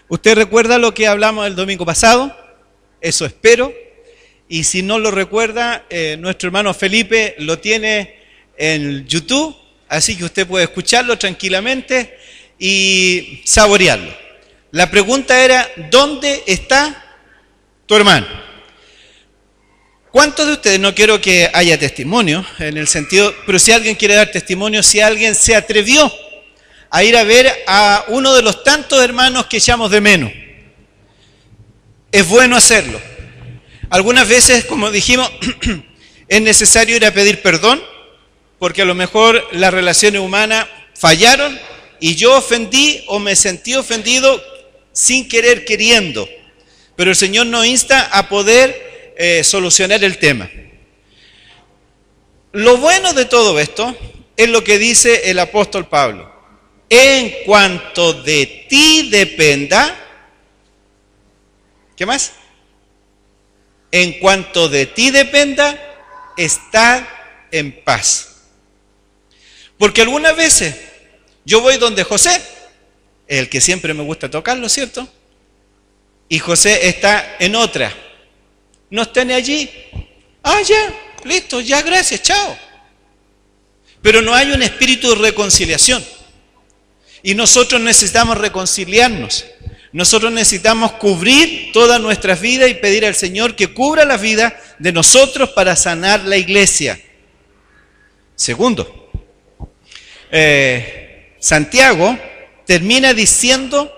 ¿Usted recuerda lo que hablamos el domingo pasado? Eso espero. Y si no lo recuerda, nuestro hermano Felipe lo tiene en YouTube, así que usted puede escucharlo tranquilamente y saborearlo. La pregunta era, ¿dónde está tu hermano? ¿Cuántos de ustedes, no quiero que haya testimonio, en el sentido, pero si alguien quiere dar testimonio, si alguien se atrevió a ir a ver a uno de los tantos hermanos que echamos de menos? Es bueno hacerlo. Algunas veces, como dijimos, es necesario ir a pedir perdón, porque a lo mejor las relaciones humanas fallaron y yo ofendí o me sentí ofendido sin querer, queriendo. Pero el Señor nos insta a poder solucionar el tema. Lo bueno de todo esto es lo que dice el apóstol Pablo. En cuanto de ti dependa, ¿qué más? En cuanto de ti dependa, estad en paz. Porque algunas veces yo voy donde José, el que siempre me gusta tocarlo, ¿cierto? Y José está en otra. No está ni allí. Ah, ya, listo, ya, gracias, chao. Pero no hay un espíritu de reconciliación. Y nosotros necesitamos reconciliarnos. Nosotros necesitamos cubrir todas nuestras vidas y pedir al Señor que cubra la vida de nosotros para sanar la iglesia. Segundo, Santiago termina diciendo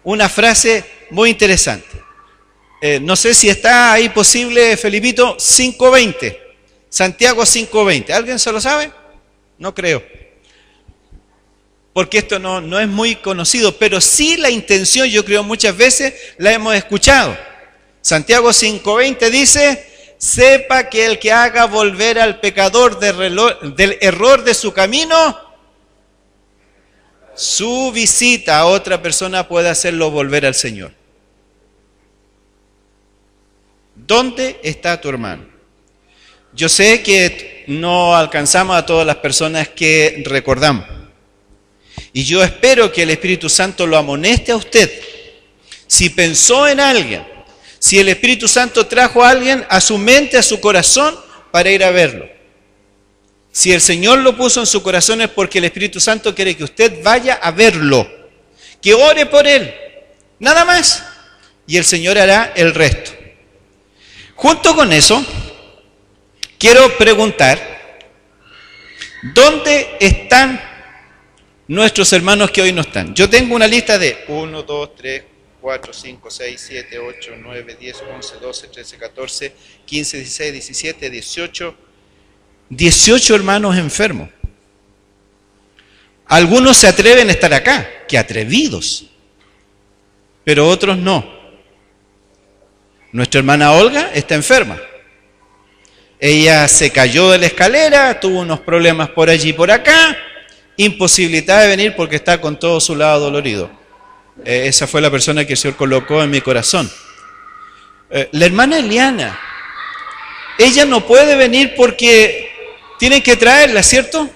una frase muy interesante. No sé si está ahí posible, Felipito, 5:20. Santiago 5:20. ¿Alguien se lo sabe? No creo. Porque esto no es muy conocido, pero sí la intención, yo creo muchas veces la hemos escuchado. Santiago 5:20 dice, sepa que el que haga volver al pecador del error de su camino, su visita a otra persona puede hacerlo volver al Señor. ¿Dónde está tu hermano? Yo sé que no alcanzamos a todas las personas que recordamos. Y yo espero que el Espíritu Santo lo amoneste a usted. Si pensó en alguien, si el Espíritu Santo trajo a alguien a su mente, a su corazón, para ir a verlo. Si el Señor lo puso en su corazón es porque el Espíritu Santo quiere que usted vaya a verlo. Que ore por él. Nada más. Y el Señor hará el resto. Junto con eso, quiero preguntar, ¿dónde están nuestros hermanos que hoy no están? Yo tengo una lista de 1, 2, 3, 4, 5, 6, 7, 8, 9, 10, 11, 12, 13, 14, 15, 16, 17, 18 hermanos enfermos. Algunos se atreven a estar acá, ¡qué atrevidos! Pero otros no. Nuestra hermana Olga está enferma. Ella se cayó de la escalera, tuvo unos problemas por allí y por acá, imposibilitada de venir porque está con todo su lado dolorido. Esa fue la persona que el Señor colocó en mi corazón. La hermana Eliana, ella no puede venir porque tienen que traerla, ¿cierto?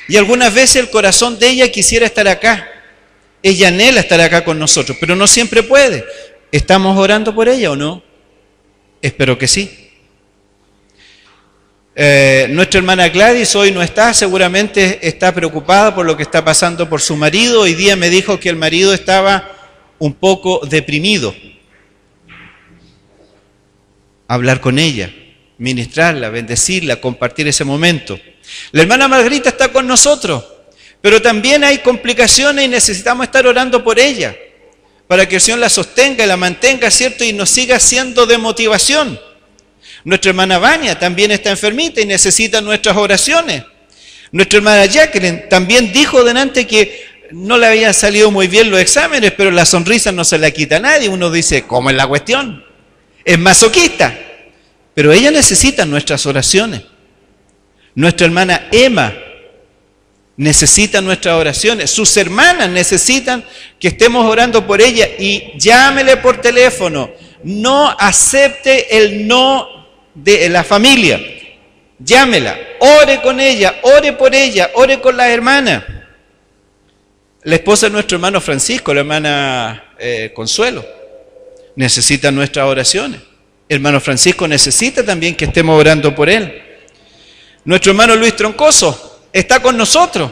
Y algunas veces el corazón de ella quisiera estar acá. Ella anhela estar acá con nosotros, pero no siempre puede. ¿Estamos orando por ella o no? Espero que sí. Nuestra hermana Gladys hoy no está, seguramente está preocupada por lo que está pasando por su marido. Hoy día me dijo que el marido estaba un poco deprimido. Hablar con ella, ministrarla, bendecirla, compartir ese momento. La hermana Margarita está con nosotros, pero también hay complicaciones y necesitamos estar orando por ella, para que el Señor la sostenga y la mantenga, ¿cierto? Y nos siga siendo de motivación. Nuestra hermana Vania también está enfermita y necesita nuestras oraciones. Nuestra hermana Jacqueline también dijo delante que no le habían salido muy bien los exámenes, pero la sonrisa no se la quita a nadie. Uno dice, ¿cómo es la cuestión? Es masoquista. Pero ella necesita nuestras oraciones. Nuestra hermana Emma necesita nuestras oraciones. Sus hermanas necesitan que estemos orando por ella. Y llámele por teléfono. No acepte el no de la familia. Llámela, ore con ella, ore por ella, ore con las hermanas. La esposa de nuestro hermano Francisco, la hermana Consuelo, necesita nuestras oraciones. El hermano Francisco necesita también que estemos orando por él. Nuestro hermano Luis Troncoso está con nosotros,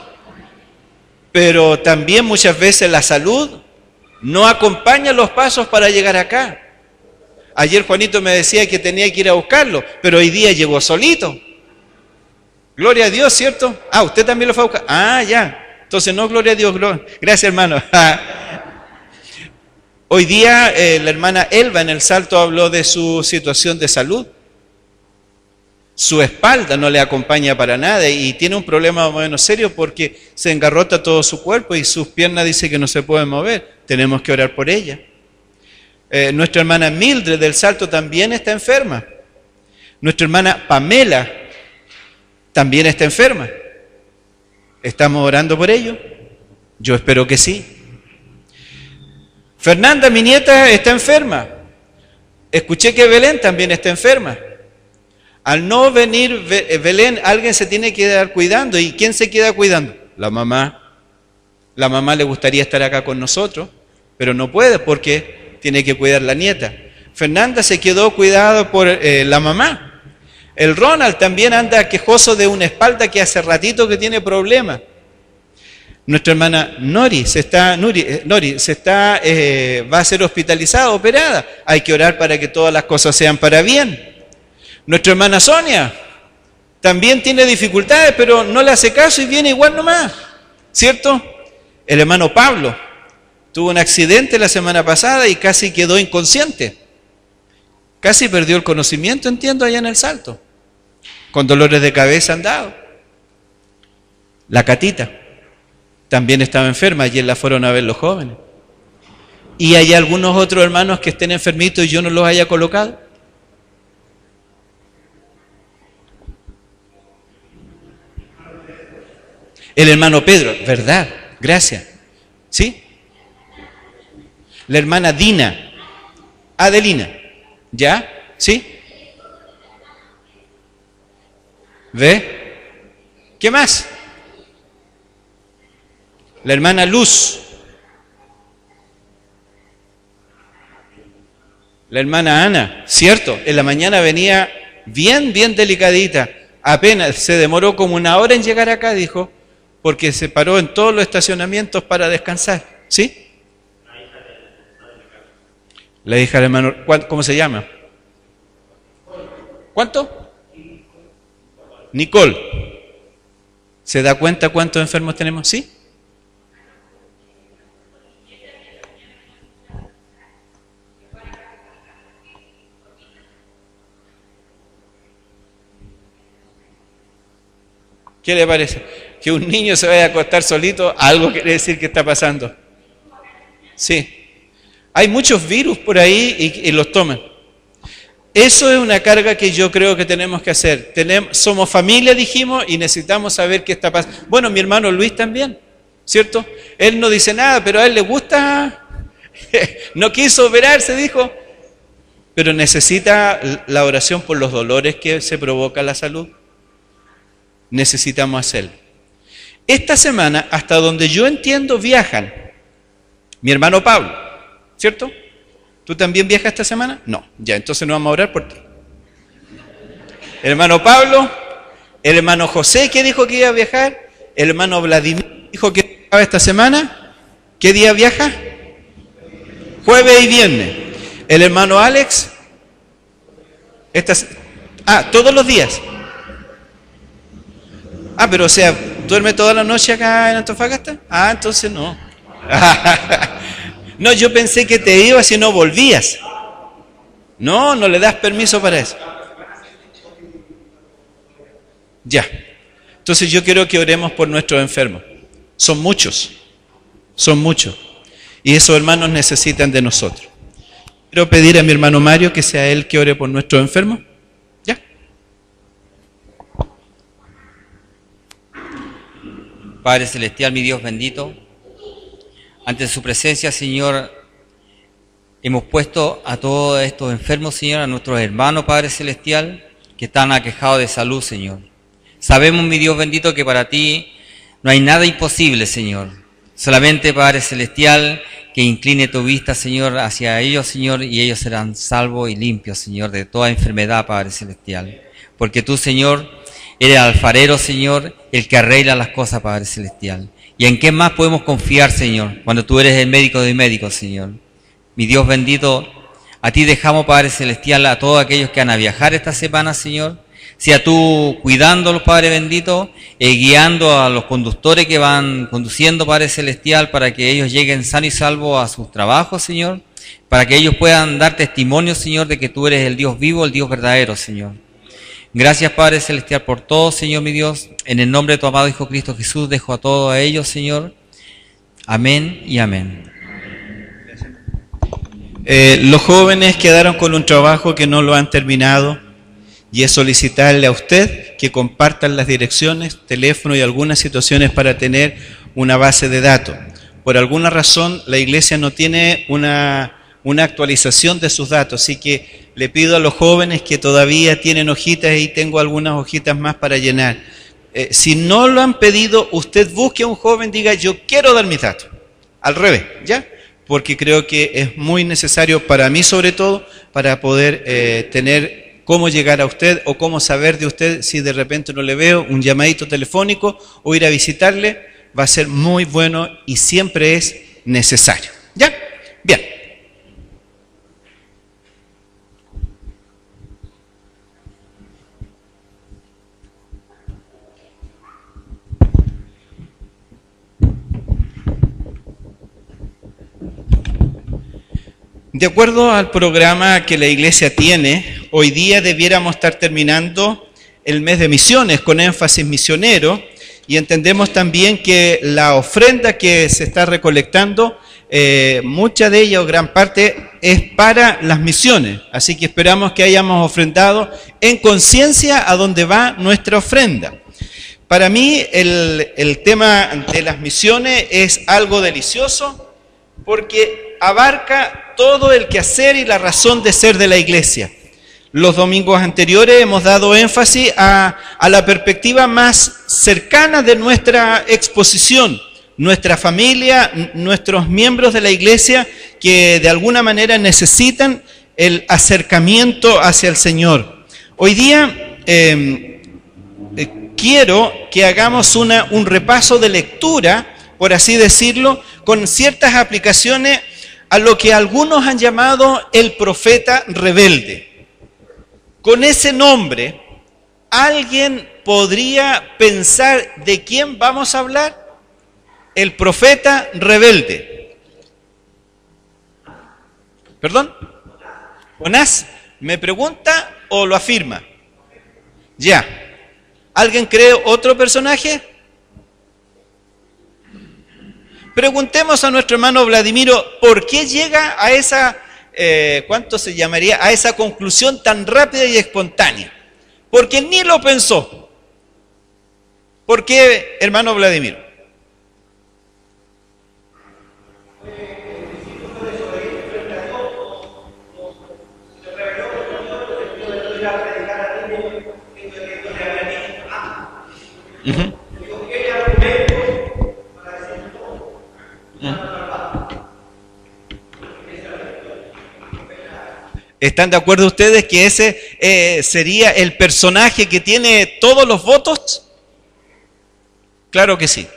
pero también muchas veces la salud no acompaña los pasos para llegar acá. Ayer Juanito me decía que tenía que ir a buscarlo, pero hoy día llegó solito. Gloria a Dios, ¿cierto? Ah, usted también lo fue a buscar. Ah, ya. Entonces no, gloria a Dios. Gracias, hermano. Hoy día la hermana Elba en el Salto habló de su situación de salud. Su espalda no le acompaña para nada y tiene un problema más o menos serio porque se engarrota todo su cuerpo y sus piernas dice que no se pueden mover. Tenemos que orar por ella. Nuestra hermana Mildred del Salto también está enferma. Nuestra hermana Pamela también está enferma. ¿Estamos orando por ello? Yo espero que sí. Fernanda, mi nieta, está enferma. Escuché que Belén también está enferma. Al no venir Belén, alguien se tiene que quedar cuidando. ¿Y quién se queda cuidando? La mamá. La mamá le gustaría estar acá con nosotros, pero no puede porque tiene que cuidar la nieta. Fernanda se quedó cuidada por la mamá. El Ronald también anda quejoso de una espalda que hace ratito que tiene problemas. Nuestra hermana Nori va a ser hospitalizada, operada. Hay que orar para que todas las cosas sean para bien. Nuestra hermana Sonia también tiene dificultades, pero no le hace caso y viene igual nomás, ¿cierto? El hermano Pablo tuvo un accidente la semana pasada y casi quedó inconsciente. Casi perdió el conocimiento, entiendo, allá en el Salto. Con dolores de cabeza andado. La Catita también estaba enferma, ayer la fueron a ver los jóvenes. ¿Y hay algunos otros hermanos que estén enfermitos y yo no los haya colocado? El hermano Pedro, ¿verdad? Gracias. ¿Sí? La hermana Dina, Adelina, ¿ya? ¿Sí? ¿Ve? ¿Qué más? La hermana Luz. La hermana Ana, cierto, en la mañana venía bien delicadita. Apenas se demoró como una hora en llegar acá, dijo, porque se paró en todos los estacionamientos para descansar. ¿Sí? La hija del hermano, ¿cómo se llama? ¿Cuánto? Nicole. ¿Se da cuenta cuántos enfermos tenemos? ¿Sí? ¿Qué le parece? Que un niño se vaya a acostar solito, algo quiere decir que está pasando. Sí. Hay muchos virus por ahí y los toman. Eso es una carga que yo creo que tenemos que hacer. Somos familia, dijimos, y necesitamos saber qué está pasando. Bueno, mi hermano Luis también, ¿cierto? Él no dice nada, pero a él le gusta. No quiso operarse, dijo. Pero necesita la oración por los dolores que se provoca la salud. Necesitamos hacerlo. Esta semana, hasta donde yo entiendo, viajan mi hermano Pablo, ¿cierto? ¿Tú también viajas esta semana? No, ya, entonces no vamos a orar por ti. El hermano Pablo, el hermano José, que dijo que iba a viajar, el hermano Vladimir dijo que viajaba esta semana. ¿Qué día viaja? Jueves y viernes. El hermano Alex, todos los días. Pero o sea, ¿duerme toda la noche acá en Antofagasta? Entonces no. No, yo pensé que te ibas y no volvías. No le das permiso para eso. Ya. Entonces yo quiero que oremos por nuestros enfermos. Son muchos. Y esos hermanos necesitan de nosotros. Quiero pedir a mi hermano Mario que sea él que ore por nuestros enfermos. Padre Celestial, mi Dios bendito, ante su presencia, Señor, hemos puesto a todos estos enfermos, Señor, a nuestros hermanos, Padre Celestial, que están aquejados de salud, Señor. Sabemos, mi Dios bendito, que para ti no hay nada imposible, Señor. Solamente, Padre Celestial, que incline tu vista, Señor, hacia ellos, Señor, y ellos serán salvos y limpios, Señor, de toda enfermedad, Padre Celestial. Porque tú, Señor, eres el alfarero, Señor, el que arregla las cosas, Padre Celestial. ¿Y en qué más podemos confiar, Señor, cuando tú eres el médico de médicos, Señor? Mi Dios bendito, a ti dejamos, Padre Celestial, a todos aquellos que van a viajar esta semana, Señor. Sea tú cuidándolos, Padre bendito, guiando a los conductores que van conduciendo, Padre Celestial, para que ellos lleguen sanos y salvos a sus trabajos, Señor. Para que ellos puedan dar testimonio, Señor, de que tú eres el Dios vivo, el Dios verdadero, Señor. Gracias, Padre Celestial, por todo, Señor mi Dios. En el nombre de tu amado Hijo Cristo Jesús, dejo a todos a ellos, Señor. Amén y amén. Los jóvenes quedaron con un trabajo que no lo han terminado y es solicitarle a usted que compartan las direcciones, teléfono y algunas situaciones para tener una base de datos. Por alguna razón la iglesia no tiene una actualización de sus datos, así que le pido a los jóvenes que todavía tienen hojitas y tengo algunas hojitas más para llenar. Si no lo han pedido, usted busque a un joven, diga yo quiero dar mis datos. Al revés, ¿ya? Porque creo que es muy necesario para mí sobre todo, para poder tener cómo llegar a usted o cómo saber de usted si de repente no le veo, un llamadito telefónico o ir a visitarle, va a ser muy bueno y siempre es necesario. ¿Ya? Bien. De acuerdo al programa que la iglesia tiene, hoy día debiéramos estar terminando el mes de misiones con énfasis misionero y entendemos también que la ofrenda que se está recolectando, mucha de ella o gran parte es para las misiones. Así que esperamos que hayamos ofrendado en conciencia a dónde va nuestra ofrenda. Para mí el tema de las misiones es algo delicioso porque abarca todo el quehacer y la razón de ser de la iglesia. Los domingos anteriores hemos dado énfasis a la perspectiva más cercana de nuestra exposición, nuestra familia, nuestros miembros de la iglesia que de alguna manera necesitan el acercamiento hacia el Señor. Hoy día quiero que hagamos un repaso de lectura, por así decirlo, con ciertas aplicaciones a lo que algunos han llamado el profeta rebelde. Con ese nombre, ¿alguien podría pensar de quién vamos a hablar? El profeta rebelde. ¿Perdón? ¿Jonás? ¿Me pregunta o lo afirma? Ya. ¿Alguien cree otro personaje? Preguntemos a nuestro hermano Vladimiro, ¿por qué llega a esa, ¿cuánto se llamaría? A esa conclusión tan rápida y espontánea? Porque ni lo pensó. ¿Por qué, hermano Vladimiro? ¿Están de acuerdo ustedes que ese sería el personaje que tiene todos los votos? Claro que sí.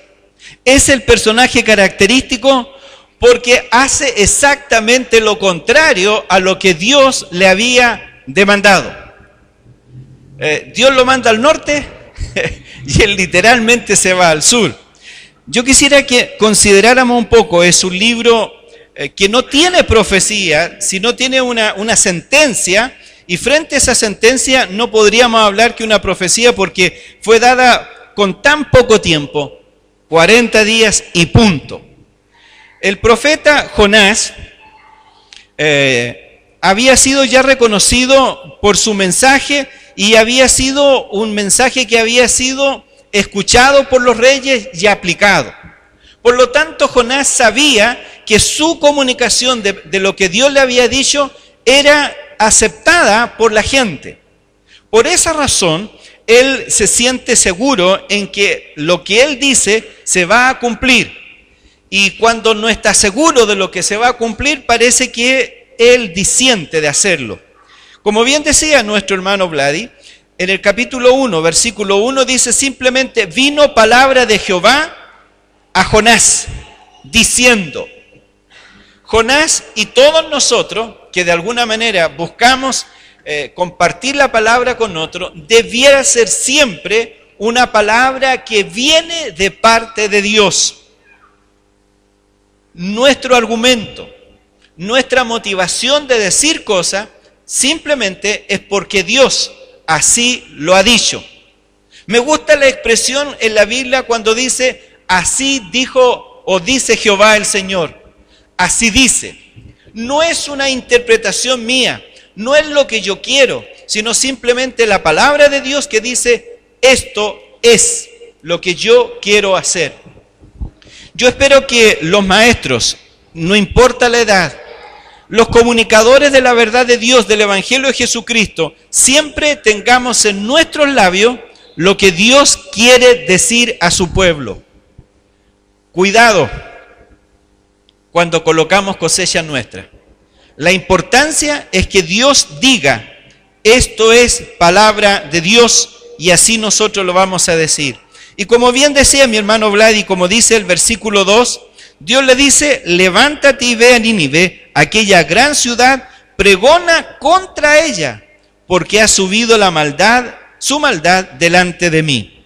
Es el personaje característico porque hace exactamente lo contrario a lo que Dios le había demandado. Dios lo manda al norte y él literalmente se va al sur. Yo quisiera que consideráramos un poco, es un libro que no tiene profecía, sino tiene una sentencia, y frente a esa sentencia no podríamos hablar que una profecía porque fue dada con tan poco tiempo, 40 días y punto. El profeta Jonás había sido ya reconocido por su mensaje y había sido un mensaje que había sido escuchado por los reyes y aplicado. Por lo tanto, Jonás sabía que su comunicación de lo que Dios le había dicho era aceptada por la gente. Por esa razón, él se siente seguro en que lo que él dice se va a cumplir. y cuando no está seguro de lo que se va a cumplir, parece que él disiente de hacerlo. Como bien decía nuestro hermano Vladi, en el capítulo 1, versículo 1 dice simplemente: vino palabra de Jehová a Jonás, diciendo. Jonás y todos nosotros, que de alguna manera buscamos compartir la palabra con otro, debiera ser siempre una palabra que viene de parte de Dios. Nuestro argumento, nuestra motivación de decir cosas, simplemente es porque Dios así lo ha dicho. Me gusta la expresión en la Biblia cuando dice: así dijo o dice Jehová el Señor. Así dice. No es una interpretación mía, no es lo que yo quiero, sino simplemente la palabra de Dios que dice: esto es lo que yo quiero hacer. Yo espero que los maestros, no importa la edad, los comunicadores de la verdad de Dios, del Evangelio de Jesucristo, siempre tengamos en nuestros labios lo que Dios quiere decir a su pueblo. Cuidado cuando colocamos cosecha nuestra. La importancia es que Dios diga: esto es palabra de Dios, y así nosotros lo vamos a decir. Y como bien decía mi hermano Vladi, como dice el versículo 2, Dios le dice: levántate y ve a Nínive, aquella gran ciudad, pregona contra ella, porque ha subido su maldad delante de mí.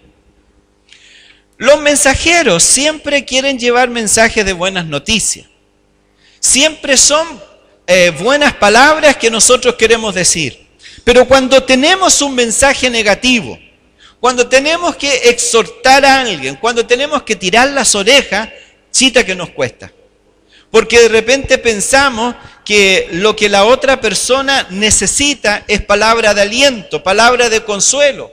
Los mensajeros siempre quieren llevar mensajes de buenas noticias. Siempre son buenas palabras que nosotros queremos decir. Pero cuando tenemos un mensaje negativo, cuando tenemos que exhortar a alguien, cuando tenemos que tirar las orejas, chita que nos cuesta. Porque de repente pensamos que lo que la otra persona necesita es palabra de aliento, palabra de consuelo.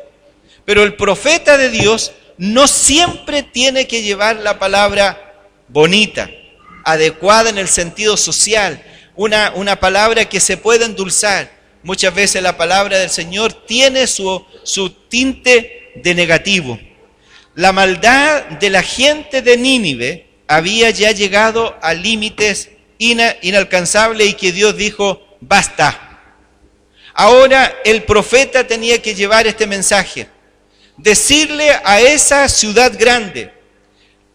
Pero el profeta de Dios no siempre tiene que llevar la palabra bonita, adecuada en el sentido social, una palabra que se pueda endulzar. Muchas veces la palabra del Señor tiene su tinte de negativo. La maldad de la gente de Nínive había ya llegado a límites inalcanzables y que Dios dijo: basta. Ahora el profeta tenía que llevar este mensaje, decirle a esa ciudad grande.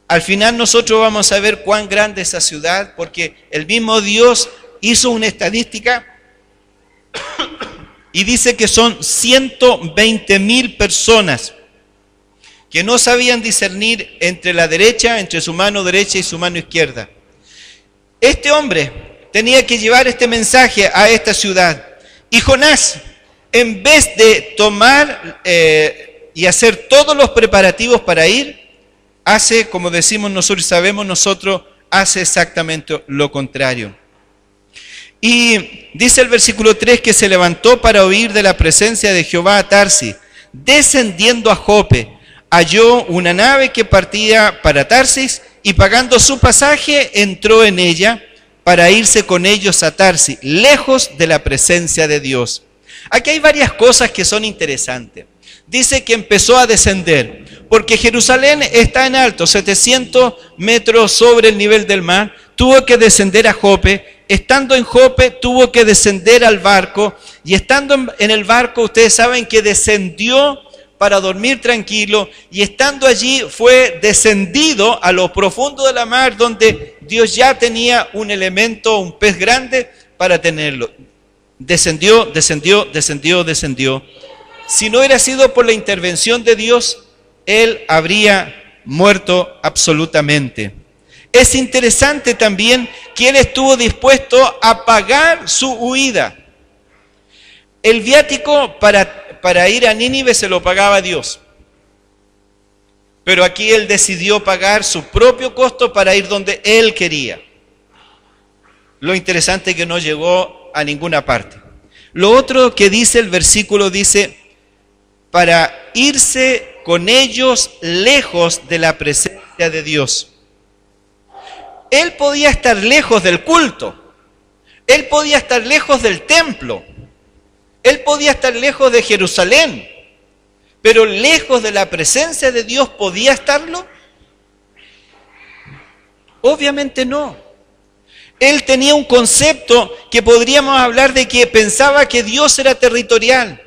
Al final nosotros vamos a ver cuán grande es esa ciudad, porque el mismo Dios hizo una estadística y dice que son 120,000 personas que no sabían discernir entre la derecha, entre su mano derecha y su mano izquierda. Este hombre tenía que llevar este mensaje a esta ciudad. Y Jonás, en vez de tomar y hacer todos los preparativos para ir, hace, como decimos nosotros y sabemos nosotros, hace exactamente lo contrario. Y dice el versículo 3 que se levantó para huir de la presencia de Jehová a Tarsis. Descendiendo a Jope, halló una nave que partía para Tarsis y pagando su pasaje entró en ella para irse con ellos a Tarsis, lejos de la presencia de Dios. Aquí hay varias cosas que son interesantes. Dice que empezó a descender, porque Jerusalén está en alto, 700 metros sobre el nivel del mar. Tuvo que descender a Jope. Estando en Jope tuvo que descender al barco, y estando en el barco ustedes saben que descendió para dormir tranquilo, y estando allí fue descendido a lo profundo de la mar, donde Dios ya tenía un elemento, un pez grande para tenerlo. Descendió, descendió, descendió, descendió. Si no hubiera sido por la intervención de Dios, él habría muerto absolutamente. Es interesante también que él estuvo dispuesto a pagar su huida. El viático para ir a Nínive se lo pagaba Dios. Pero aquí él decidió pagar su propio costo para ir donde él quería. Lo interesante es que no llegó a ninguna parte. Lo otro que dice el versículo dice: para irse con ellos lejos de la presencia de Dios. Él podía estar lejos del culto, él podía estar lejos del templo, él podía estar lejos de Jerusalén, pero lejos de la presencia de Dios, ¿podía estarlo? Obviamente no. Él tenía un concepto que podríamos hablar de que pensaba que Dios era territorial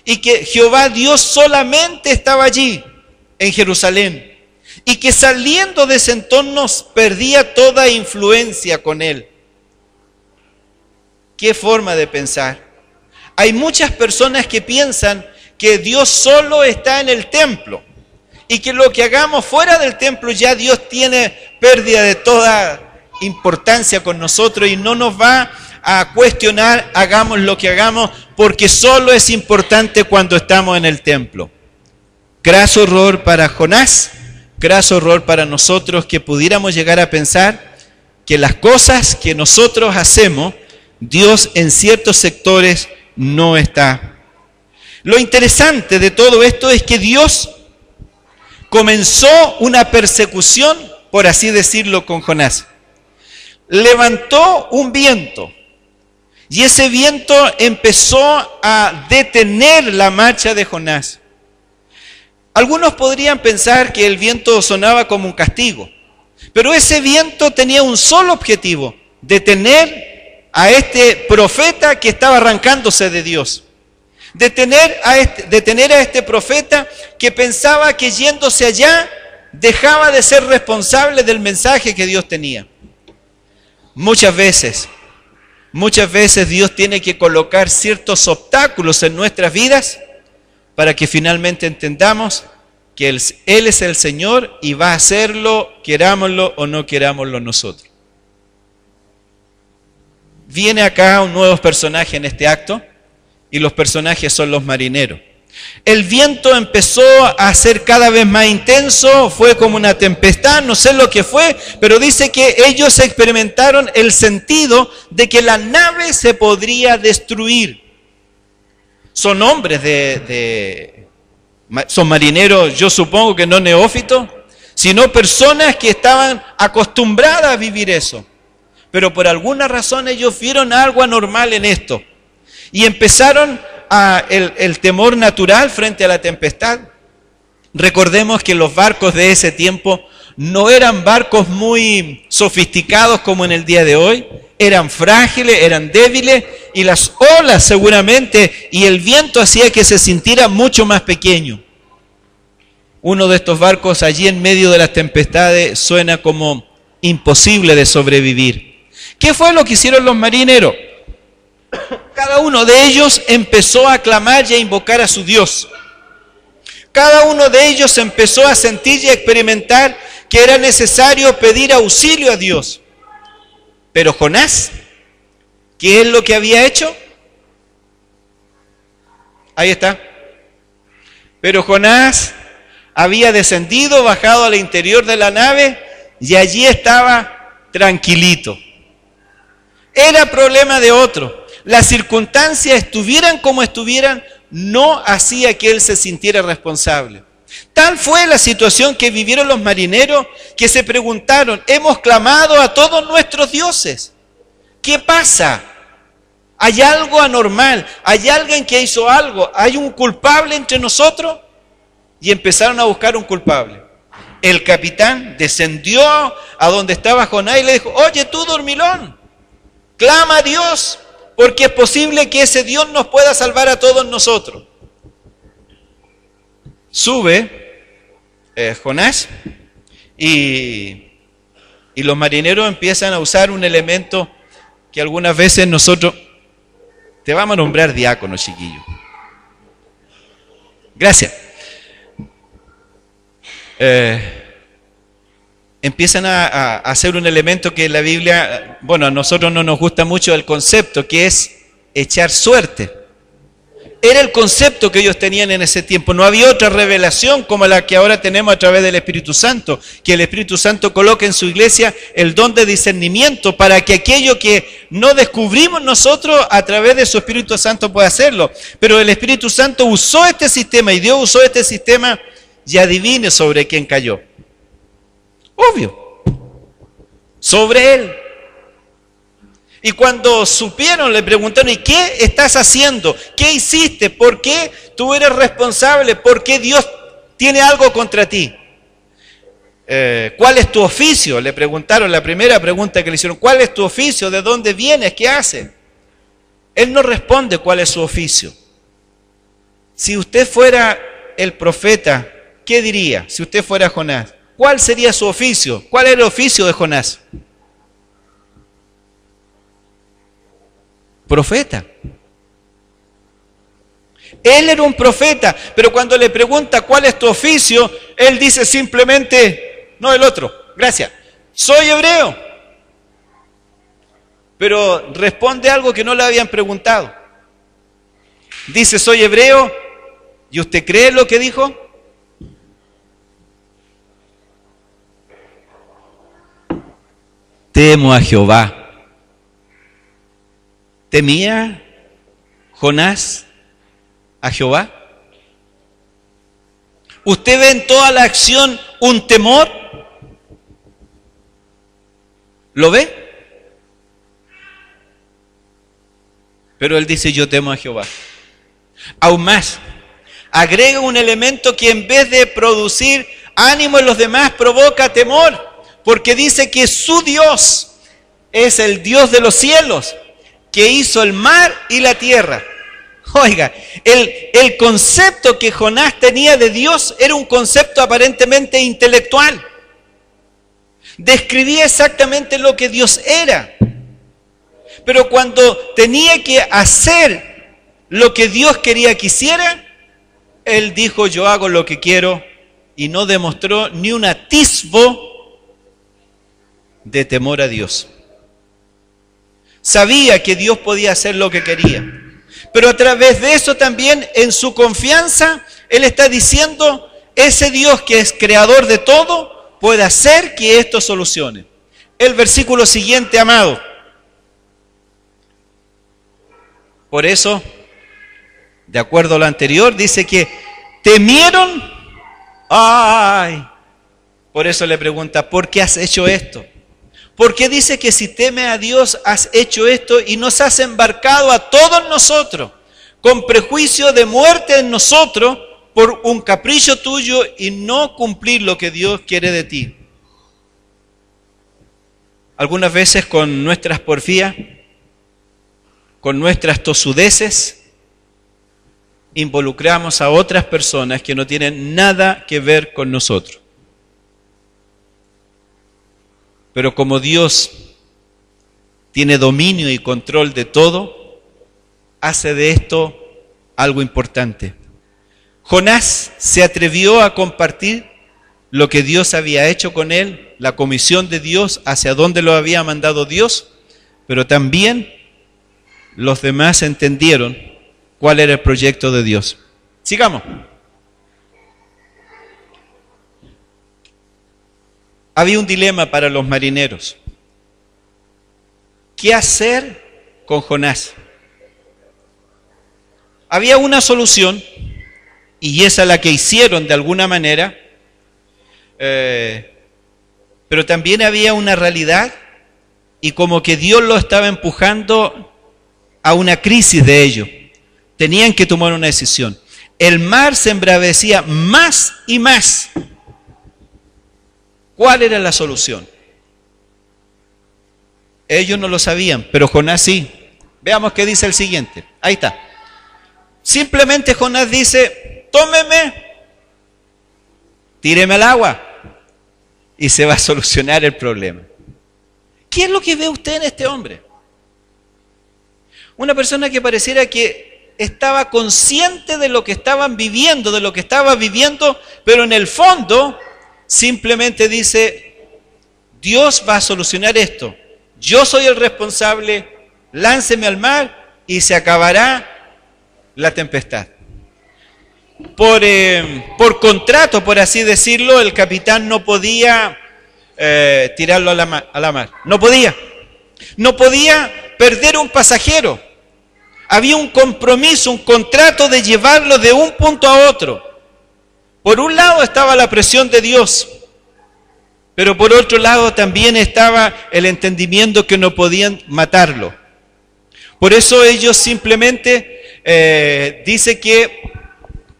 y que Jehová Dios solamente estaba allí, en Jerusalén, y que saliendo de ese entorno perdía toda influencia con él. ¿Qué forma de pensar? Hay muchas personas que piensan que Dios solo está en el templo y que lo que hagamos fuera del templo ya Dios tiene pérdida de toda importancia con nosotros y no nos va a cuestionar, hagamos lo que hagamos, porque solo es importante cuando estamos en el templo. Graso error para Jonás, graso error para nosotros que pudiéramos llegar a pensar que las cosas que nosotros hacemos, Dios en ciertos sectores no está. Lo interesante de todo esto es que Dios comenzó una persecución, por así decirlo, con Jonás. Levantó un viento y ese viento empezó a detener la marcha de Jonás. Algunos podrían pensar que el viento sonaba como un castigo, pero ese viento tenía un solo objetivo: detener a este profeta que estaba arrancándose de Dios. Detener a este profeta que pensaba que yéndose allá dejaba de ser responsable del mensaje que Dios tenía. Muchas veces Dios tiene que colocar ciertos obstáculos en nuestras vidas para que finalmente entendamos que Él es el Señor y va a hacerlo, querámoslo o no querámoslo nosotros. Viene acá un nuevo personaje en este acto, y los personajes son los marineros. El viento empezó a ser cada vez más intenso, fue como una tempestad, no sé lo que fue, pero dice que ellos experimentaron el sentido de que la nave se podría destruir. Son hombres son marineros, yo supongo que no neófitos, sino personas que estaban acostumbradas a vivir eso. Pero por alguna razón ellos vieron algo anormal en esto. Y empezaron el temor natural frente a la tempestad. Recordemos que los barcos de ese tiempo no eran barcos muy sofisticados como en el día de hoy. Eran frágiles, eran débiles, y las olas seguramente y el viento hacía que se sintiera mucho más pequeño. Uno de estos barcos allí en medio de las tempestades suena como imposible de sobrevivir. ¿Qué fue lo que hicieron los marineros? Cada uno de ellos empezó a clamar y a invocar a su Dios. Cada uno de ellos empezó a sentir y a experimentar que era necesario pedir auxilio a Dios. Pero Jonás, ¿qué es lo que había hecho? Ahí está. Pero Jonás había descendido, bajado al interior de la nave y allí estaba tranquilito. Era problema de otro. Las circunstancias estuvieran como estuvieran, no hacía que él se sintiera responsable. Tal fue la situación que vivieron los marineros que se preguntaron: hemos clamado a todos nuestros dioses. ¿Qué pasa? ¿Hay algo anormal? ¿Hay alguien que hizo algo? ¿Hay un culpable entre nosotros? Y empezaron a buscar un culpable. El capitán descendió a donde estaba Jonás y le dijo: oye tú, dormilón, clama a Dios, porque es posible que ese Dios nos pueda salvar a todos nosotros. Sube Jonás y los marineros empiezan a usar un elemento que algunas veces nosotros... Te vamos a nombrar diácono, chiquillo. Gracias. Empiezan a hacer un elemento que en la Biblia, bueno, a nosotros no nos gusta mucho el concepto, que es echar suerte. Era el concepto que ellos tenían en ese tiempo. No había otra revelación como la que ahora tenemos a través del Espíritu Santo, que el Espíritu Santo coloca en su iglesia el don de discernimiento para que aquello que no descubrimos nosotros a través de su Espíritu Santo pueda hacerlo. Pero el Espíritu Santo usó este sistema y Dios usó este sistema, y adivine sobre quién cayó. Obvio, sobre él. Y cuando supieron, le preguntaron: ¿y qué estás haciendo? ¿Qué hiciste? ¿Por qué tú eres responsable? ¿Por qué Dios tiene algo contra ti? ¿cuál es tu oficio? Le preguntaron, la primera pregunta que le hicieron, ¿cuál es tu oficio? ¿De dónde vienes? ¿Qué haces? Él no responde cuál es su oficio. Si usted fuera el profeta, ¿qué diría? Si usted fuera Jonás, ¿cuál sería su oficio? ¿Cuál era el oficio de Jonás? Profeta. Él era un profeta, pero cuando le pregunta cuál es tu oficio, él dice simplemente, no el otro, gracias, soy hebreo. Pero responde algo que no le habían preguntado. Dice, soy hebreo, ¿y usted cree lo que dijo? Temo a Jehová. ¿Temía Jonás a Jehová? ¿Usted ve en toda la acción un temor? ¿Lo ve? Pero él dice, yo temo a Jehová. Aún más, agrega un elemento que en vez de producir ánimo en los demás, provoca temor, porque dice que su Dios es el Dios de los cielos, que hizo el mar y la tierra. Oiga, el concepto que Jonás tenía de Dios era un concepto aparentemente intelectual. Describía exactamente lo que Dios era. Pero cuando tenía que hacer lo que Dios quería que hiciera, él dijo, yo hago lo que quiero, y no demostró ni un atisbo de temor a Dios. Sabía que Dios podía hacer lo que quería. Pero a través de eso también, en su confianza, él está diciendo, ese Dios que es creador de todo, puede hacer que esto solucione. El versículo siguiente, amado. Por eso, de acuerdo a lo anterior, dice que temieron. ¡Ay! Por eso le pregunta, ¿por qué has hecho esto? Porque dice que si teme a Dios has hecho esto y nos has embarcado a todos nosotros con prejuicio de muerte en nosotros por un capricho tuyo y no cumplir lo que Dios quiere de ti. Algunas veces con nuestras porfías, con nuestras tosudeces, involucramos a otras personas que no tienen nada que ver con nosotros. Pero como Dios tiene dominio y control de todo, hace de esto algo importante. Jonás se atrevió a compartir lo que Dios había hecho con él, la comisión de Dios, hacia dónde lo había mandado Dios, pero también los demás entendieron cuál era el proyecto de Dios. Sigamos. Había un dilema para los marineros. ¿Qué hacer con Jonás? Había una solución, y esa es la que hicieron de alguna manera, pero también había una realidad, y como que Dios lo estaba empujando a una crisis de ellos. Tenían que tomar una decisión. El mar se embravecía más y más. ¿Cuál era la solución? Ellos no lo sabían, pero Jonás sí. Veamos qué dice el siguiente. Ahí está. Simplemente Jonás dice, tómeme, tíreme al agua y se va a solucionar el problema. ¿Qué es lo que ve usted en este hombre? Una persona que pareciera que estaba consciente de lo que estaban viviendo, de lo que estaba viviendo, pero en el fondo simplemente dice, Dios va a solucionar esto. Yo soy el responsable, lánceme al mar y se acabará la tempestad. Por contrato, por así decirlo, el capitán no podía tirarlo a la mar. No podía. No podía perder un pasajero. Había un compromiso, un contrato de llevarlo de un punto a otro. Por un lado estaba la presión de Dios, pero por otro lado también estaba el entendimiento que no podían matarlo. Por eso ellos simplemente dice que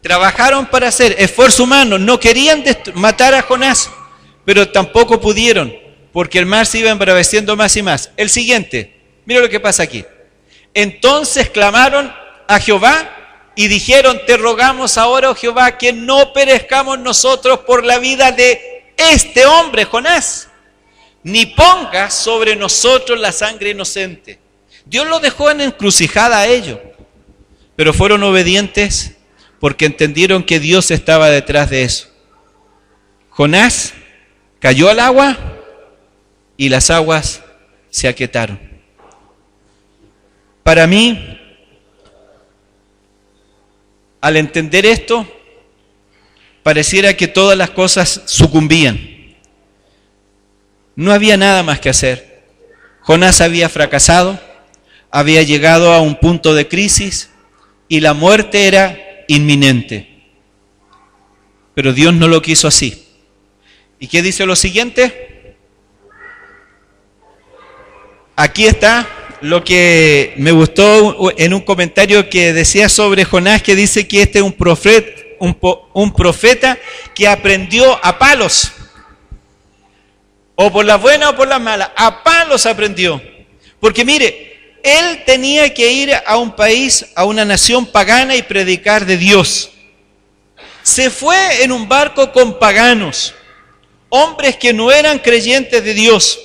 trabajaron para hacer esfuerzo humano, no querían matar a Jonás, pero tampoco pudieron, porque el mar se iba embraveciendo más y más. El siguiente, mira lo que pasa aquí. Entonces clamaron a Jehová y dijeron, te rogamos ahora, oh Jehová, que no perezcamos nosotros por la vida de este hombre, Jonás, ni pongas sobre nosotros la sangre inocente. Dios los dejó en encrucijada a ellos, pero fueron obedientes porque entendieron que Dios estaba detrás de eso. Jonás cayó al agua y las aguas se aquietaron. Para mí, al entender esto, pareciera que todas las cosas sucumbían. No había nada más que hacer. Jonás había fracasado, había llegado a un punto de crisis y la muerte era inminente. Pero Dios no lo quiso así. ¿Y qué dice lo siguiente? Aquí está lo que me gustó en un comentario que decía sobre Jonás, que dice que este es un profeta que aprendió a palos. O por las buenas o por las malas. A palos aprendió. Porque mire, él tenía que ir a un país, a una nación pagana y predicar de Dios. Se fue en un barco con paganos, hombres que no eran creyentes de Dios.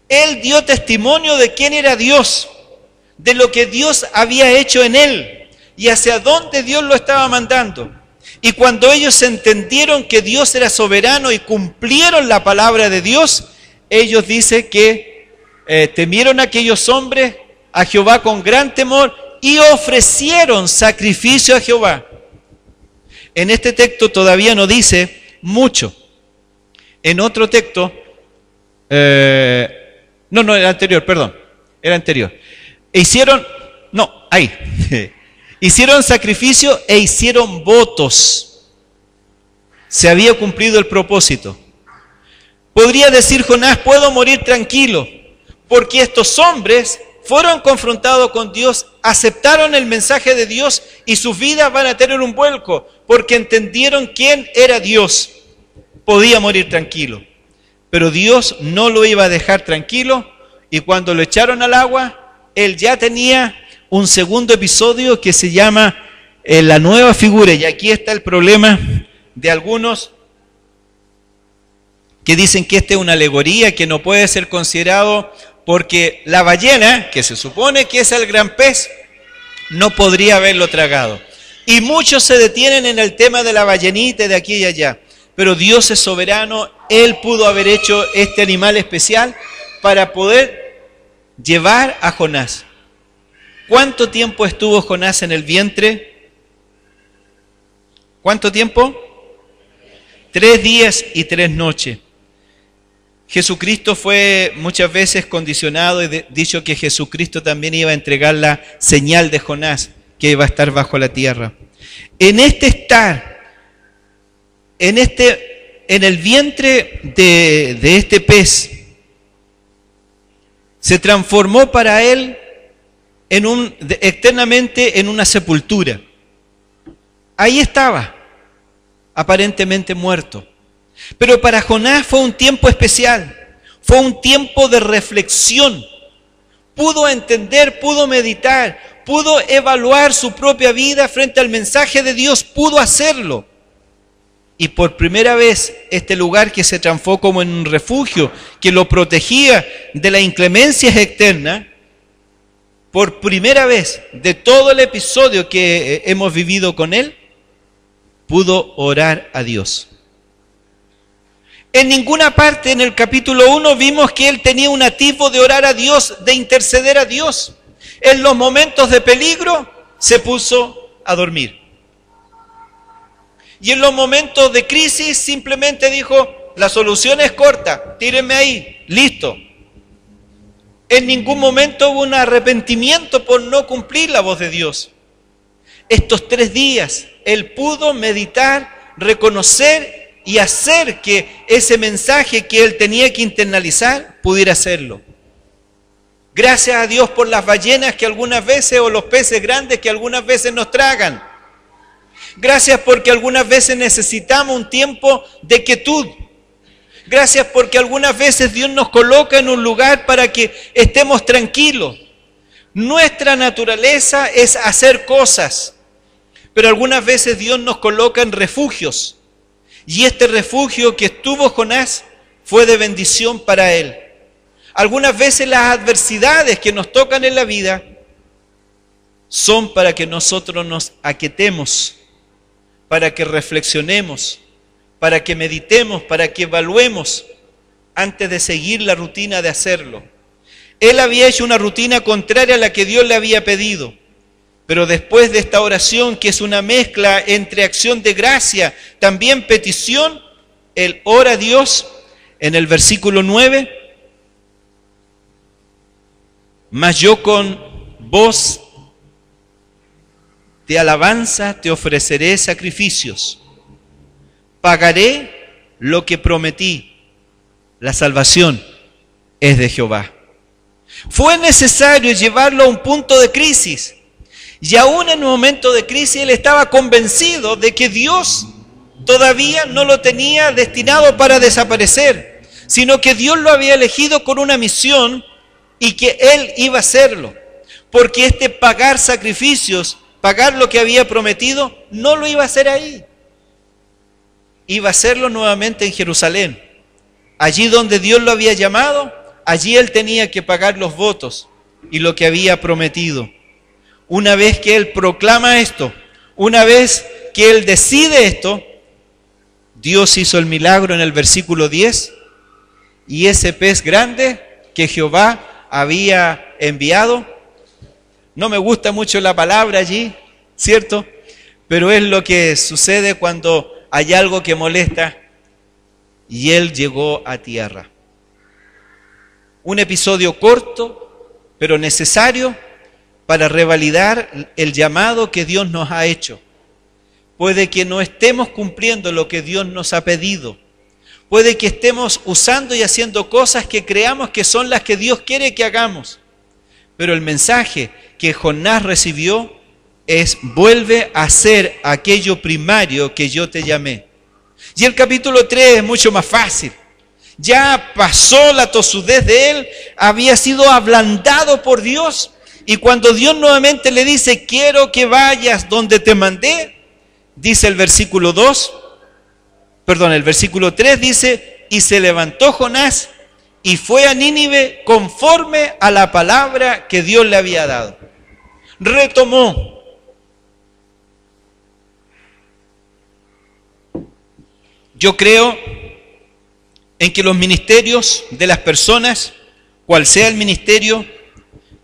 Él dio testimonio de quién era Dios, de lo que Dios había hecho en él y hacia dónde Dios lo estaba mandando. Y cuando ellos entendieron que Dios era soberano y cumplieron la palabra de Dios, ellos dicen que temieron a aquellos hombres, a Jehová con gran temor, y ofrecieron sacrificio a Jehová. En este texto todavía no dice mucho. En otro texto, era anterior, perdón, era anterior. Hicieron sacrificio e hicieron votos. Se había cumplido el propósito. Podría decir Jonás, puedo morir tranquilo, porque estos hombres fueron confrontados con Dios, aceptaron el mensaje de Dios y sus vidas van a tener un vuelco, porque entendieron quién era Dios. Podía morir tranquilo, pero Dios no lo iba a dejar tranquilo, y cuando lo echaron al agua, él ya tenía un segundo episodio que se llama la nueva figura, y aquí está el problema de algunos que dicen que esta es una alegoría, que no puede ser considerado porque la ballena, que se supone que es el gran pez, no podría haberlo tragado. Y muchos se detienen en el tema de la ballenita de aquí y allá. Pero Dios es soberano, Él pudo haber hecho este animal especial para poder llevar a Jonás. ¿Cuánto tiempo estuvo Jonás en el vientre? ¿Cuánto tiempo? 3 días y 3 noches. Jesucristo fue muchas veces condicionado y dicho que Jesucristo también iba a entregar la señal de Jonás, que iba a estar bajo la tierra. En este estar, en el vientre de este pez, se transformó para él eternamente en una sepultura. Ahí estaba, aparentemente muerto. Pero para Jonás fue un tiempo especial, fue un tiempo de reflexión. Pudo entender, pudo meditar, pudo evaluar su propia vida frente al mensaje de Dios, pudo hacerlo. Y por primera vez este lugar que se transformó como en un refugio, que lo protegía de las inclemencias externas, por primera vez de todo el episodio que hemos vivido con él, pudo orar a Dios. En ninguna parte en el capítulo 1 vimos que él tenía un atisbo de orar a Dios, de interceder a Dios. En los momentos de peligro se puso a dormir. Y en los momentos de crisis simplemente dijo, la solución es corta, tírenme ahí, listo. En ningún momento hubo un arrepentimiento por no cumplir la voz de Dios. Estos 3 días él pudo meditar, reconocer y hacer que ese mensaje que él tenía que internalizar pudiera hacerlo. Gracias a Dios por las ballenas que algunas veces, o los peces grandes que algunas veces nos tragan. Gracias porque algunas veces necesitamos un tiempo de quietud. Gracias porque algunas veces Dios nos coloca en un lugar para que estemos tranquilos. Nuestra naturaleza es hacer cosas, pero algunas veces Dios nos coloca en refugios. Y este refugio que estuvo Jonás fue de bendición para él. Algunas veces las adversidades que nos tocan en la vida son para que nosotros nos aquietemos, para que reflexionemos, para que meditemos, para que evaluemos antes de seguir la rutina de hacerlo. Él había hecho una rutina contraria a la que Dios le había pedido, pero después de esta oración, que es una mezcla entre acción de gracia, también petición, él ora a Dios en el versículo 9, mas yo con voz de alabanza te ofreceré sacrificios, pagaré lo que prometí, la salvación es de Jehová. Fue necesario llevarlo a un punto de crisis, y aún en un momento de crisis él estaba convencido de que Dios todavía no lo tenía destinado para desaparecer, sino que Dios lo había elegido con una misión y que él iba a hacerlo, porque este pagar sacrificios, pagar lo que había prometido, no lo iba a hacer ahí. Iba a hacerlo nuevamente en Jerusalén. Allí donde Dios lo había llamado, allí él tenía que pagar los votos y lo que había prometido. Una vez que él proclama esto, una vez que él decide esto, Dios hizo el milagro en el versículo 10, y ese pez grande que Jehová había enviado, no me gusta mucho la palabra allí, ¿cierto? Pero es lo que sucede cuando hay algo que molesta, y él llegó a tierra. Un episodio corto, pero necesario para revalidar el llamado que Dios nos ha hecho. Puede que no estemos cumpliendo lo que Dios nos ha pedido. Puede que estemos usando y haciendo cosas que creamos que son las que Dios quiere que hagamos. Pero el mensaje que Jonás recibió es: vuelve a hacer aquello primario que yo te llamé. Y el capítulo 3 es mucho más fácil. Ya pasó la tosudez de él, había sido ablandado por Dios. Y cuando Dios nuevamente le dice: quiero que vayas donde te mandé, dice el versículo 3 dice: y se levantó Jonás y fue a Nínive conforme a la palabra que Dios le había dado. Retomó. Yo creo en que los ministerios de las personas, cual sea el ministerio,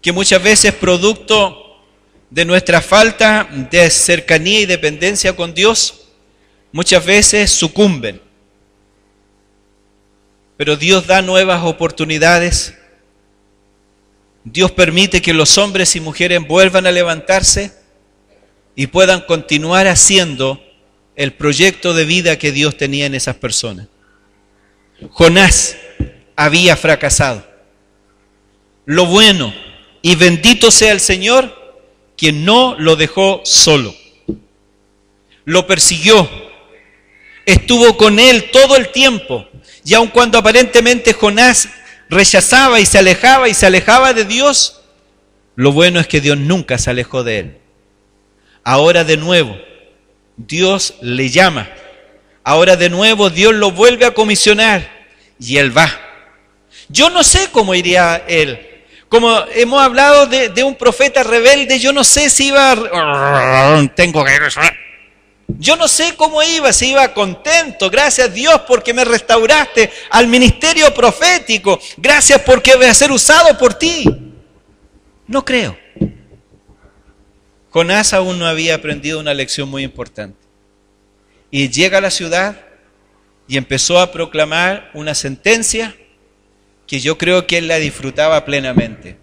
que muchas veces producto de nuestra falta de cercanía y dependencia con Dios, muchas veces sucumben. Pero Dios da nuevas oportunidades. Dios permite que los hombres y mujeres vuelvan a levantarse y puedan continuar haciendo el proyecto de vida que Dios tenía en esas personas. Jonás había fracasado. Lo bueno y bendito sea el Señor, que no lo dejó solo. Lo persiguió, estuvo con él todo el tiempo, y aun cuando aparentemente Jonás rechazaba y se alejaba de Dios, lo bueno es que Dios nunca se alejó de él. Ahora de nuevo, Dios le llama. Ahora de nuevo Dios lo vuelve a comisionar y él va. Yo no sé cómo iría él. Como hemos hablado de un profeta rebelde, yo no sé si iba... Yo no sé cómo iba, si iba contento. Gracias Dios porque me restauraste al ministerio profético. Gracias porque voy a ser usado por ti. No creo. Jonás aún no había aprendido una lección muy importante. Y llega a la ciudad y empezó a proclamar una sentencia que yo creo que él la disfrutaba plenamente.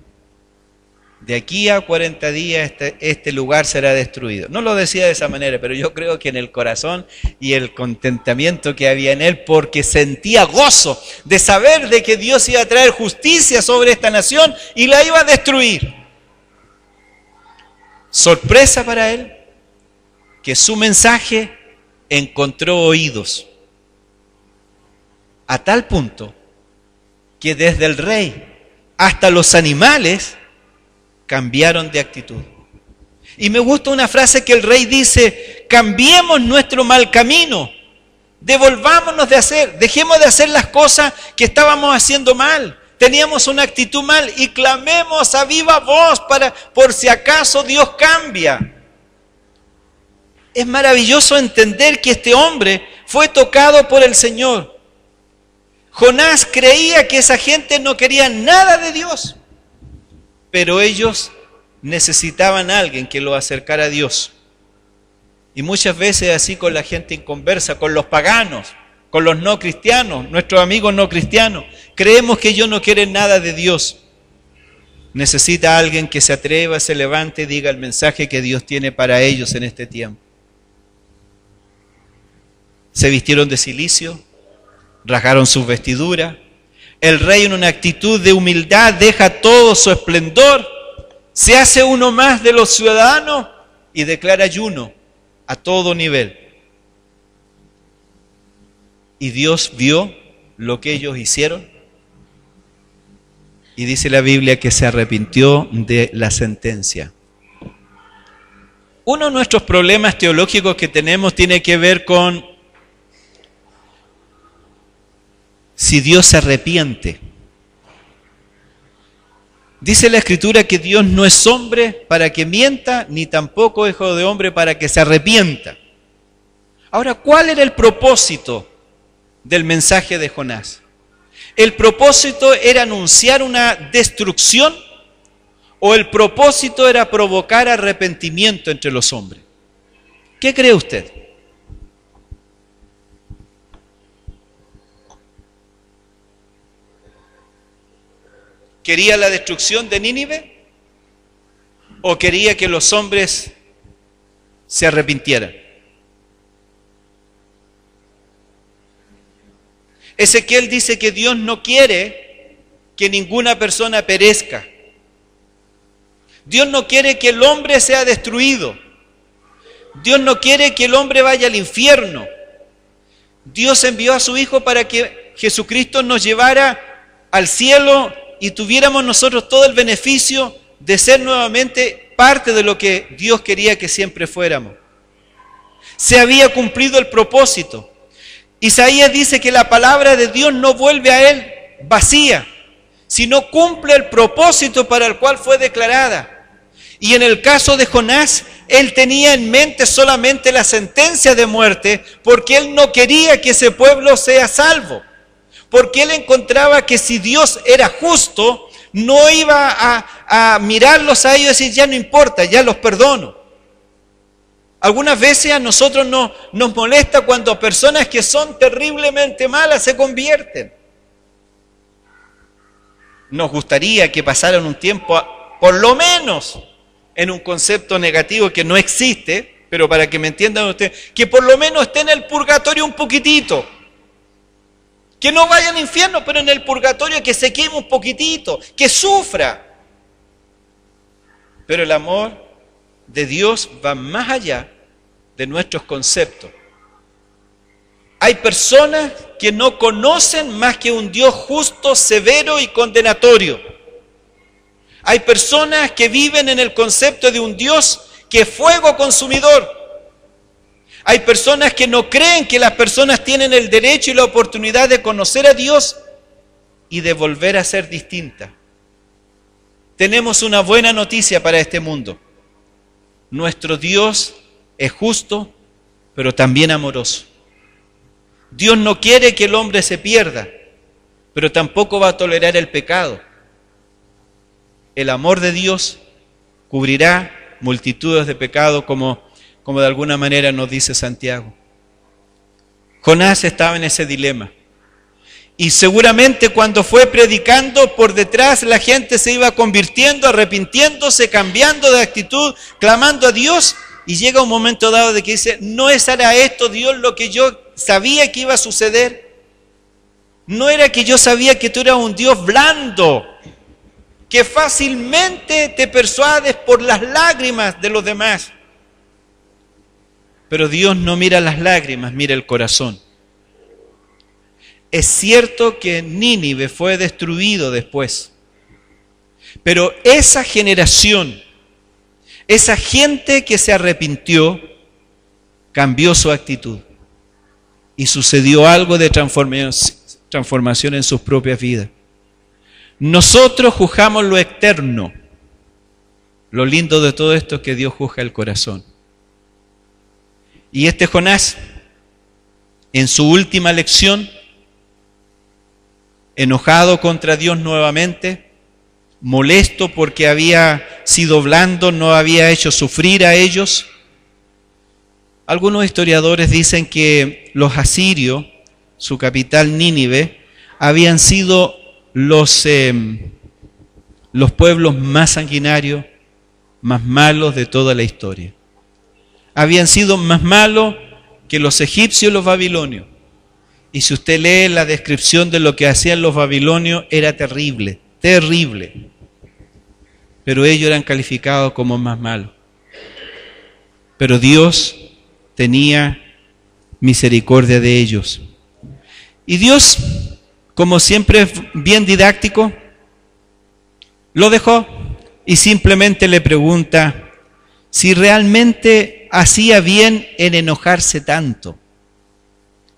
De aquí a 40 días este lugar será destruido. No lo decía de esa manera, pero yo creo que en el corazón y el contentamiento que había en él, porque sentía gozo de saber de que Dios iba a traer justicia sobre esta nación y la iba a destruir. Sorpresa para él, que su mensaje encontró oídos. a tal punto que desde el rey hasta los animales cambiaron de actitud. Y me gusta una frase que el rey dice: cambiemos nuestro mal camino, devolvámonos dejemos de hacer las cosas que estábamos haciendo mal, teníamos una actitud mal, y clamemos a viva voz por si acaso Dios cambia. Es maravilloso entender que este hombre fue tocado por el Señor. Jonás creía que esa gente no quería nada de Dios, pero ellos necesitaban a alguien que lo acercara a Dios. Y muchas veces así con la gente inconversa, con los paganos, con los no cristianos, nuestros amigos no cristianos. Creemos que ellos no quieren nada de Dios. Necesita a alguien que se atreva, se levante y diga el mensaje que Dios tiene para ellos en este tiempo. Se vistieron de cilicio, rasgaron sus vestiduras. El rey, en una actitud de humildad, deja todo su esplendor, se hace uno más de los ciudadanos y declara ayuno a todo nivel. Y Dios vio lo que ellos hicieron y dice la Biblia que se arrepintió de la sentencia. Uno de nuestros problemas teológicos que tenemos tiene que ver con si Dios se arrepiente. Dice la Escritura que Dios no es hombre para que mienta, ni tampoco hijo de hombre para que se arrepienta. Ahora, ¿cuál era el propósito del mensaje de Jonás? ¿El propósito era anunciar una destrucción o el propósito era provocar arrepentimiento entre los hombres? ¿Qué cree usted? ¿Quería la destrucción de Nínive? ¿O quería que los hombres se arrepintieran? Ezequiel dice que Dios no quiere que ninguna persona perezca. Dios no quiere que el hombre sea destruido. Dios no quiere que el hombre vaya al infierno. Dios envió a su Hijo para que Jesucristo nos llevara al cielo y tuviéramos nosotros todo el beneficio de ser nuevamente parte de lo que Dios quería que siempre fuéramos. Se había cumplido el propósito. Isaías dice que la palabra de Dios no vuelve a él vacía, sino cumple el propósito para el cual fue declarada. Y en el caso de Jonás, él tenía en mente solamente la sentencia de muerte, porque él no quería que ese pueblo sea salvo. Porque él encontraba que si Dios era justo, no iba a mirarlos a ellos y decir, ya no importa, ya los perdono. Algunas veces a nosotros nos molesta cuando personas que son terriblemente malas se convierten. Nos gustaría que pasaran un tiempo, por lo menos, en un concepto negativo que no existe, pero para que me entiendan ustedes, que por lo menos esté en el purgatorio un poquitito. Que no vaya al infierno, pero en el purgatorio que se queme un poquitito, que sufra. Pero el amor de Dios va más allá de nuestros conceptos. Hay personas que no conocen más que un Dios justo, severo y condenatorio. Hay personas que viven en el concepto de un Dios que es fuego consumidor. Hay personas que no creen que las personas tienen el derecho y la oportunidad de conocer a Dios y de volver a ser distintas. Tenemos una buena noticia para este mundo. Nuestro Dios es justo, pero también amoroso. Dios no quiere que el hombre se pierda, pero tampoco va a tolerar el pecado. El amor de Dios cubrirá multitudes de pecados como de alguna manera nos dice Santiago. Jonás estaba en ese dilema. Y seguramente cuando fue predicando, por detrás la gente se iba convirtiendo, arrepintiéndose, cambiando de actitud, clamando a Dios. Y llega un momento dado de que dice, ¿no era esto, Dios, lo que yo sabía que iba a suceder? ¿No era que yo sabía que tú eras un Dios blando, que fácilmente te persuades por las lágrimas de los demás? Pero Dios no mira las lágrimas, mira el corazón. Es cierto que Nínive fue destruido después, pero esa generación, esa gente que se arrepintió, cambió su actitud y sucedió algo de transformación en sus propias vidas. Nosotros juzgamos lo externo. Lo lindo de todo esto es que Dios juzga el corazón. Y este Jonás, en su última lección, enojado contra Dios nuevamente, molesto porque había sido blando, no había hecho sufrir a ellos. Algunos historiadores dicen que los asirios, su capital Nínive, habían sido los pueblos más sanguinarios, más malos de toda la historia. Habían sido más malos que los egipcios y los babilonios. Y si usted lee la descripción de lo que hacían los babilonios, era terrible, terrible. Pero ellos eran calificados como más malos. Pero Dios tenía misericordia de ellos. Y Dios, como siempre es bien didáctico, lo dejó y simplemente le pregunta si realmente hacía bien en enojarse tanto.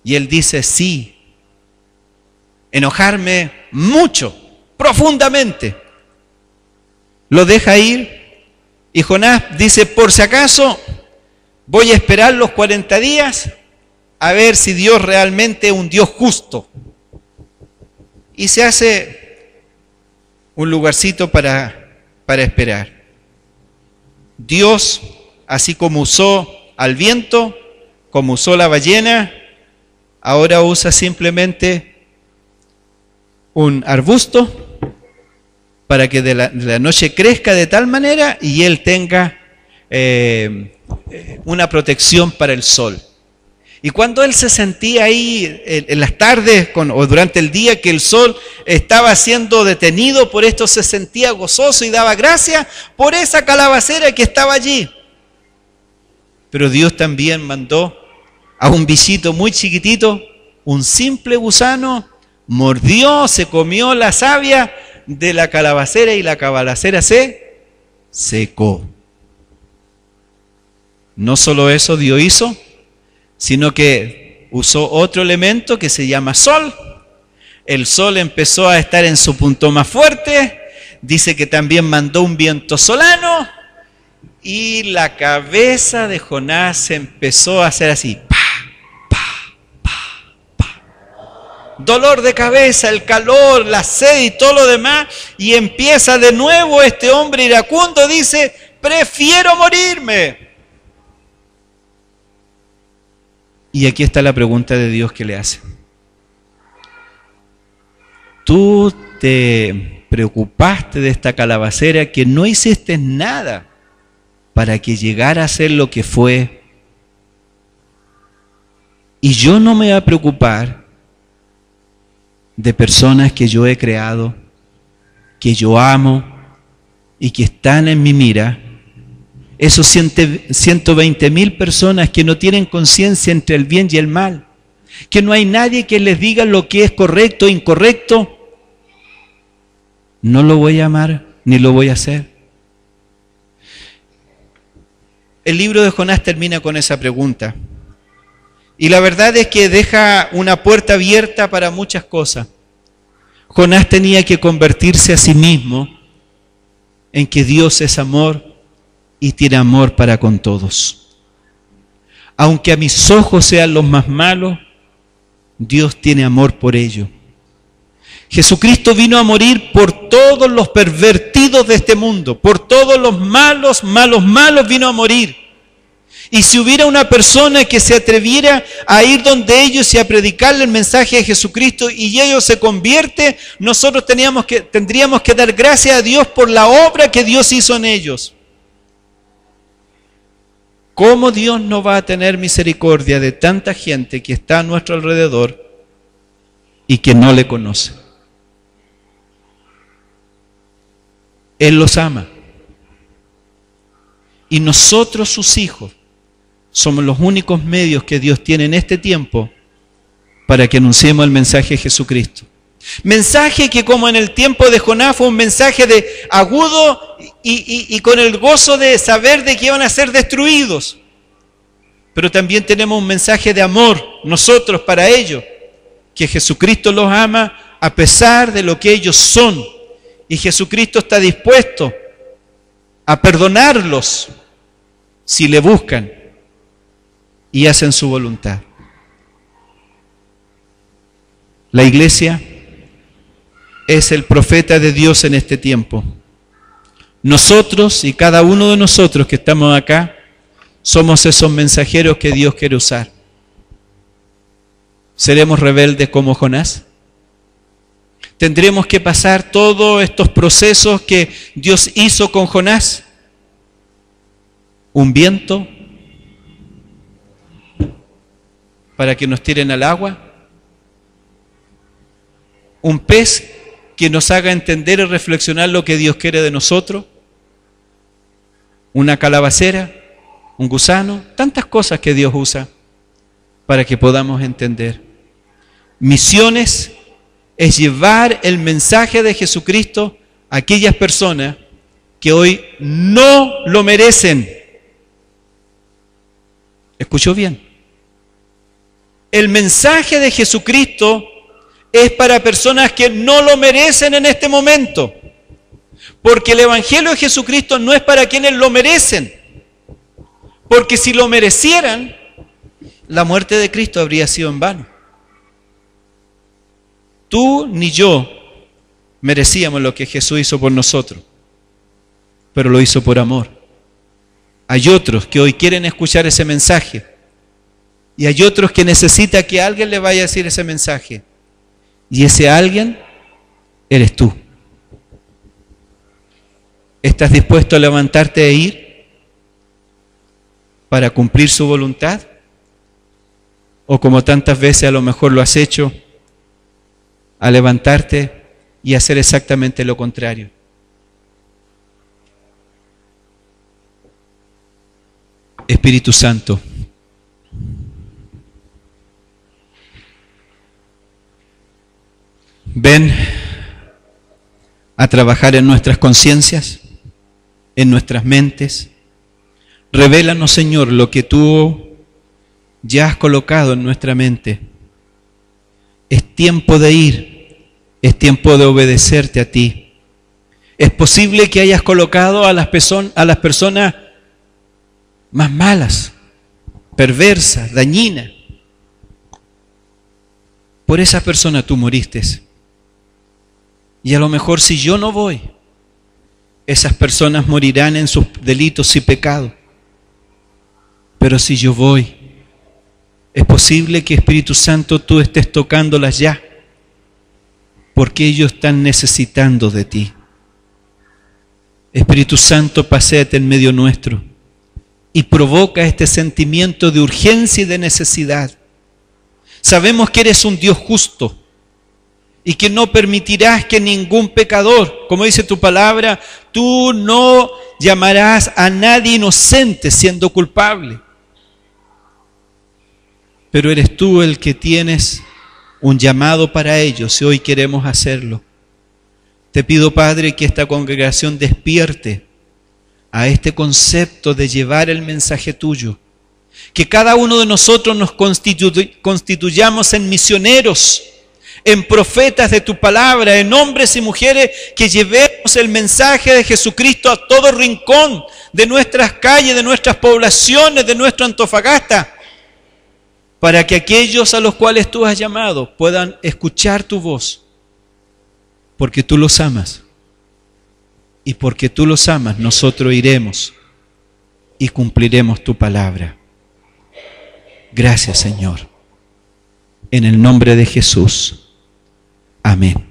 Y él dice, sí, enojarme mucho, profundamente. Lo deja ir y Jonás dice, por si acaso, voy a esperar los 40 días a ver si Dios realmente es un Dios justo. Y se hace un lugarcito para esperar. Dios, así como usó al viento, como usó la ballena, ahora usa simplemente un arbusto para que de la noche crezca de tal manera y él tenga una protección para el sol. Y cuando él se sentía ahí en las tardes o durante el día que el sol estaba siendo detenido, por esto se sentía gozoso y daba gracias por esa calabacera que estaba allí. Pero Dios también mandó a un bichito muy chiquitito, un simple gusano, mordió, se comió la savia de la calabacera y la calabacera se secó. No solo eso Dios hizo, sino que usó otro elemento que se llama sol. El sol empezó a estar en su punto más fuerte, dice que también mandó un viento solano y la cabeza de Jonás se empezó a hacer así, dolor de cabeza, el calor, la sed y todo lo demás, y empieza de nuevo este hombre iracundo, dice, prefiero morirme. Y aquí está la pregunta de Dios que le hace. Tú te preocupaste de esta calabacera que no hiciste nada para que llegara a ser lo que fue. Y yo no me voy a preocupar de personas que yo he creado, que yo amo y que están en mi mira. Esos 120.000 personas que no tienen conciencia entre el bien y el mal, que no hay nadie que les diga lo que es correcto o incorrecto, no lo voy a amar ni lo voy a hacer. El libro de Jonás termina con esa pregunta. Y la verdad es que deja una puerta abierta para muchas cosas. Jonás tenía que convertirse a sí mismo en que Dios es amor y tiene amor para con todos. Aunque a mis ojos sean los más malos, Dios tiene amor por ellos. Jesucristo vino a morir por todos los pervertidos de este mundo, por todos los malos vino a morir. Y si hubiera una persona que se atreviera a ir donde ellos y a predicarle el mensaje de Jesucristo y ellos se convierte, nosotros tendríamos que dar gracias a Dios por la obra que Dios hizo en ellos. ¿Cómo Dios no va a tener misericordia de tanta gente que está a nuestro alrededor y que no le conoce? Él los ama. Y nosotros, sus hijos, somos los únicos medios que Dios tiene en este tiempo para que anunciemos el mensaje de Jesucristo. Mensaje que, como en el tiempo de Jonás, fue un mensaje de agudo y con el gozo de saber de que iban a ser destruidos. Pero también tenemos un mensaje de amor nosotros para ellos, que Jesucristo los ama a pesar de lo que ellos son. Y Jesucristo está dispuesto a perdonarlos si le buscan y hacen su voluntad. La iglesia es el profeta de Dios en este tiempo. Nosotros y cada uno de nosotros que estamos acá somos esos mensajeros que Dios quiere usar. ¿Seremos rebeldes como Jonás? ¿Tendremos que pasar todos estos procesos que Dios hizo con Jonás? ¿Un viento para que nos tiren al agua? ¿Un pez que nos haga entender y reflexionar lo que Dios quiere de nosotros? ¿Una calabacera? ¿Un gusano? Tantas cosas que Dios usa para que podamos entender. Misiones es llevar el mensaje de Jesucristo a aquellas personas que hoy no lo merecen. ¿Escuchó bien? El mensaje de Jesucristo es para personas que no lo merecen en este momento. Porque el Evangelio de Jesucristo no es para quienes lo merecen. Porque si lo merecieran, la muerte de Cristo habría sido en vano. Tú ni yo merecíamos lo que Jesús hizo por nosotros, pero lo hizo por amor. Hay otros que hoy quieren escuchar ese mensaje y hay otros que necesitan que alguien le vaya a decir ese mensaje. Y ese alguien eres tú. ¿Estás dispuesto a levantarte e ir para cumplir su voluntad? O como tantas veces a lo mejor lo has hecho, a levantarte y hacer exactamente lo contrario. Espíritu Santo, ven a trabajar en nuestras conciencias, en nuestras mentes. Revélanos, Señor, lo que tú ya has colocado en nuestra mente. Es tiempo de ir, es tiempo de obedecerte a ti. Es posible que hayas colocado a las personas más malas, perversas, dañinas. Por esa persona tú moriste. Y a lo mejor si yo no voy, esas personas morirán en sus delitos y pecados. Pero si yo voy, es posible que, Espíritu Santo, tú estés tocándolas ya, porque ellos están necesitando de ti. Espíritu Santo, paséate en medio nuestro y provoca este sentimiento de urgencia y de necesidad. Sabemos que eres un Dios justo y que no permitirás que ningún pecador, como dice tu palabra, tú no llamarás a nadie inocente siendo culpable. Pero eres tú el que tienes un llamado para ellos y hoy queremos hacerlo. Te pido, Padre, que esta congregación despierte a este concepto de llevar el mensaje tuyo. Que cada uno de nosotros nos constituyamos en misioneros, en profetas de tu palabra, en hombres y mujeres que llevemos el mensaje de Jesucristo a todo rincón de nuestras calles, de nuestras poblaciones, de nuestra Antofagasta, para que aquellos a los cuales tú has llamado puedan escuchar tu voz, porque tú los amas. Y porque tú los amas, nosotros iremos y cumpliremos tu palabra. Gracias, Señor. En el nombre de Jesús. Amén.